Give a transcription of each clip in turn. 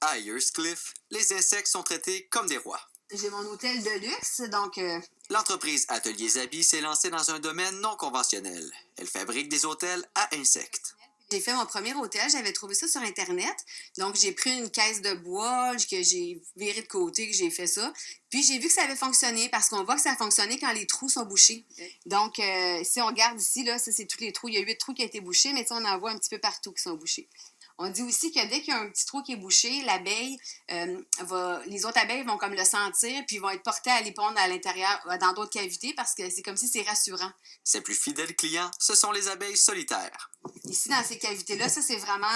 À Cliff, les insectes sont traités comme des rois. J'ai mon hôtel de luxe, donc L'entreprise Ateliers Habits s'est lancée dans un domaine non conventionnel. Elle fabrique des hôtels à insectes. j'ai fait mon premier hôtel. J'avais trouvé ça sur Internet. Donc, j'ai pris une caisse de bois que j'ai virée de côté, que j'ai fait ça. Puis, j'ai vu que ça avait fonctionné parce qu'on voit que ça a fonctionné quand les trous sont bouchés. Donc, si on regarde ici, là, ça, c'est tous les trous. Il y a 8 trous qui ont été bouchés, mais on en voit un petit peu partout qui sont bouchés. On dit aussi que dès qu'il y a un petit trou qui est bouché, l'abeille les autres abeilles vont comme le sentir, puis vont être portées à aller pondre à l'intérieur, dans d'autres cavités, parce que c'est comme si c'est rassurant. Ses plus fidèles clients, ce sont les abeilles solitaires. Ici, dans ces cavités-là, ça, c'est vraiment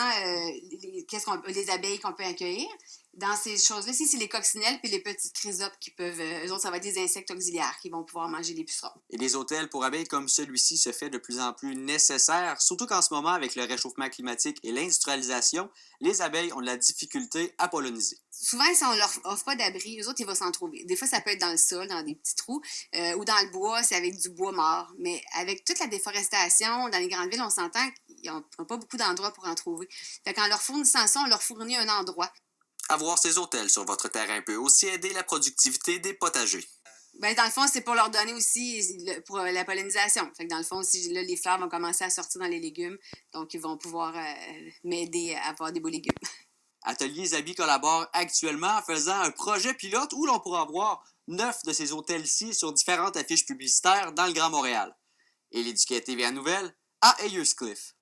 les abeilles qu'on peut accueillir. Dans ces choses-là, ici, c'est les coccinelles puis les petites chrysopes qui peuvent... eux autres, ça va être des insectes auxiliaires qui vont pouvoir manger les pucerons. Et des hôtels pour abeilles comme celui-ci se fait de plus en plus nécessaire, surtout qu'en ce moment, avec le réchauffement climatique et l'industrialisation, les abeilles ont de la difficulté à polliniser. Souvent, si on leur offre pas d'abri, eux autres, ils vont s'en trouver. Des fois, ça peut être dans le sol, dans des petits trous, ou dans le bois, c'est avec du bois mort. Mais avec toute la déforestation, dans les grandes villes, on s'entend qu'ils n'ont pas beaucoup d'endroits pour en trouver. Fait qu'en leur fournissant ça, on leur fournit un endroit. Avoir ces hôtels sur votre terrain peut aussi aider la productivité des potagers. Ben, dans le fond, c'est pour leur donner aussi pour la pollinisation. Fait que dans le fond, si là, les fleurs vont commencer à sortir dans les légumes, donc ils vont pouvoir m'aider à avoir des beaux légumes. Ateliers Habits collabore actuellement en faisant un projet pilote où l'on pourra voir 9 de ces hôtels-ci sur différentes affiches publicitaires dans le Grand Montréal. Et l'Éduquet TVA Nouvelle à Cliff.